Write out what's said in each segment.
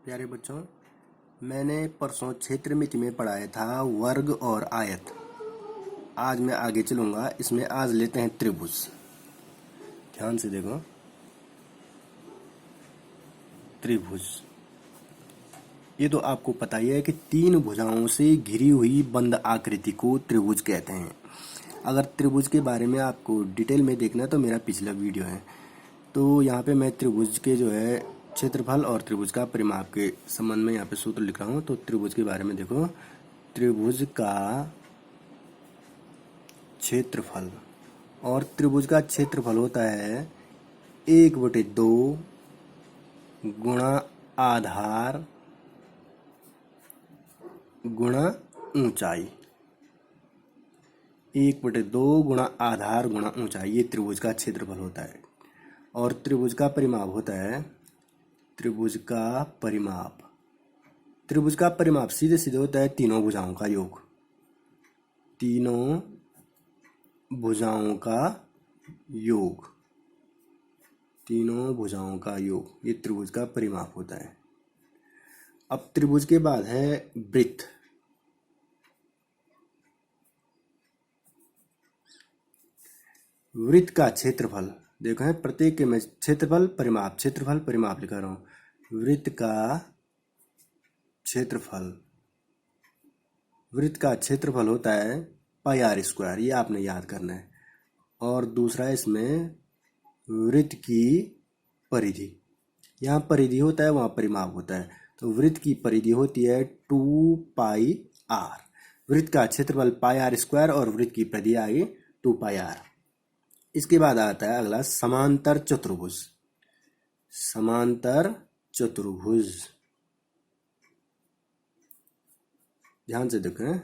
प्यारे बच्चों, मैंने परसों क्षेत्र मिति में पढ़ाया था वर्ग और आयत। आज मैं आगे चलूंगा। इसमें आज लेते हैं त्रिभुज। ध्यान से देखो, त्रिभुज ये तो आपको पता ही है कि तीन भुजाओं से घिरी हुई बंद आकृति को त्रिभुज कहते हैं। अगर त्रिभुज के बारे में आपको डिटेल में देखना है तो मेरा पिछला वीडियो है। तो यहाँ पे मैं त्रिभुज के जो है क्षेत्रफल और त्रिभुज का परिमाप के संबंध में यहाँ पे सूत्र लिख रहा हूँ। तो त्रिभुज के बारे में देखो, त्रिभुज का क्षेत्रफल, और त्रिभुज का क्षेत्रफल होता है 1/2 गुणा आधार गुणा ऊंचाई। 1/2 गुणा आधार गुणा ऊंचाई, ये त्रिभुज का क्षेत्रफल होता है। और त्रिभुज का परिमाप होता है, त्रिभुज का परिमाप, त्रिभुज का परिमाप सीधे सीधे होता है तीनों भुजाओं का योग। तीनों भुजाओं का योग, तीनों भुजाओं का योग, ये त्रिभुज का परिमाप होता है। अब त्रिभुज के बाद है वृत्त। वृत्त का क्षेत्रफल देखो है, प्रत्येक के मैं क्षेत्रफल परिमाप लिखा रहा हूं। वृत्त का क्षेत्रफल, वृत्त का क्षेत्रफल होता है πr², ये आपने याद करना है। और दूसरा है इसमें वृत्त की परिधि। यहाँ परिधि होता है, वहाँ परिमाप होता है। तो वृत्त की परिधि होती है 2πr। वृत्त का क्षेत्रफल πr² और वृत्त की परिधि आई 2πr। इसके बाद आता है अगला समांतर चतुर्भुज। समांतर चतुर्भुज, ध्यान से देखें।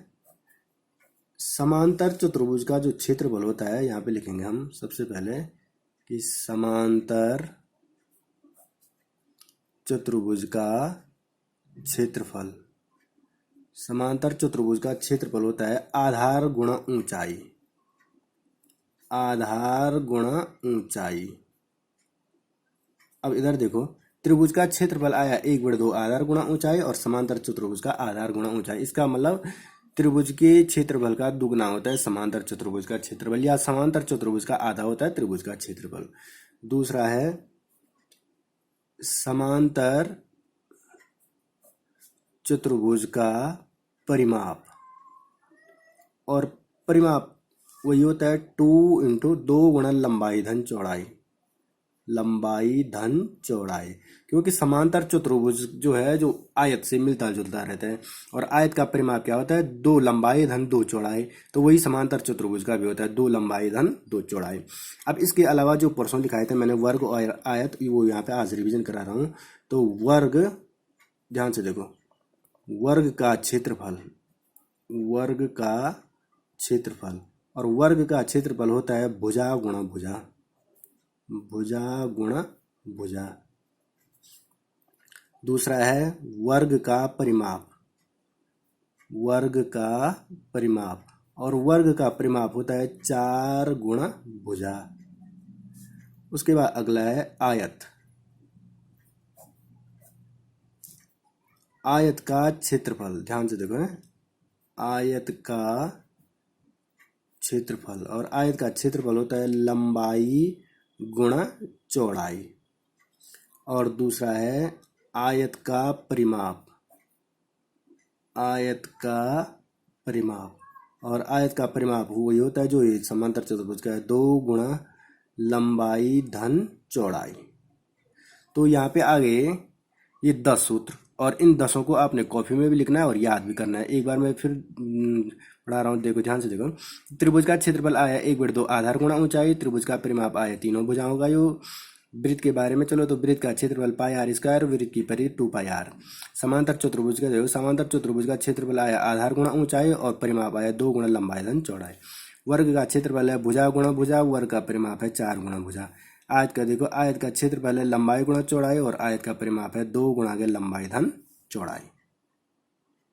समांतर चतुर्भुज का जो क्षेत्रफल होता है, यहाँ पे लिखेंगे हम सबसे पहले कि समांतर चतुर्भुज का क्षेत्रफल, समांतर चतुर्भुज का क्षेत्रफल होता है आधार गुणा ऊंचाई। आधार गुणा ऊंचाई। अब इधर देखो, त्रिभुज का क्षेत्रफल आया 1/2 आधार गुणा ऊंचाई, और समांतर चतुर्भुज का आधार गुणा ऊंचाई। इसका मतलब त्रिभुज के क्षेत्रफल का दुगना होता है समांतर चतुर्भुज का क्षेत्रफल, या समांतर चतुर्भुज का आधा होता है त्रिभुज का क्षेत्रफल। दूसरा है समांतर चतुर्भुज का परिमाप, और परिमाप वही होता है 2 गुणा लंबाई धन चौड़ाई। लंबाई धन चौड़ाई, क्योंकि समांतर चतुर्भुज जो है जो आयत से मिलता जुलता रहता है, और आयत का परिमाप क्या होता है 2 लंबाई धन 2 चौड़ाई। तो वही समांतर चतुर्भुज का भी होता है 2 लंबाई धन 2 चौड़ाई। अब इसके अलावा जो परसों लिखाए थे मैंने वर्ग और आयत, वो यहाँ पे आज रिवीजन करा रहा हूँ। तो वर्ग, ध्यान से देखो, वर्ग का क्षेत्रफल, वर्ग का क्षेत्रफल, और वर्ग का क्षेत्रफल होता है भुजा गुणा भुजा, भुजा गुणा भुजा। दूसरा है वर्ग का परिमाप, वर्ग का परिमाप, और वर्ग का परिमाप होता है 4 गुणा भुजा। उसके बाद अगला है आयत। आयत का क्षेत्रफल, ध्यान से देखो, आयत का क्षेत्रफल, और आयत का क्षेत्रफल होता है लंबाई गुणा चौड़ाई। और दूसरा है आयत का परिमाप, आयत का परिमाप, और आयत का परिमाप वही होता है जो ये समांतर चतुर्भुज का है, 2 गुणा लंबाई धन चौड़ाई। तो यहाँ पे आगे ये 10 सूत्र, और इन 10 को आपने कॉपी में भी लिखना है और याद भी करना है। एक बार मैं फिर पढ़ा रहा हूँ, देखो ध्यान से देखो। त्रिभुज का क्षेत्रफल आया 1/2 आधार गुणा ऊंचाई। त्रिभुज का परिमाप आया तीनों भुजाओं का योग। वृत्त के बारे में चलो, तो वृत्त का क्षेत्रफल πr², वृत्त की परिधि 2πr। समांतर चतुर्भुज का देखो, समांतर चतुर्भुज का क्षेत्रफल आया आधार गुणा ऊंचाई, और परिमाप आया 2 गुणा लंबाई धन चौड़ाई। वर्ग का क्षेत्रफल है भुजा गुणा भुजा, वर्ग का परिमाप है 4 गुणा भुजा। आयत का देखो, आयत का क्षेत्रफल है लंबाई गुणा चौड़ाई, और आयत का परिमाप है 2 गुणा के लंबाई धन चौड़ाई।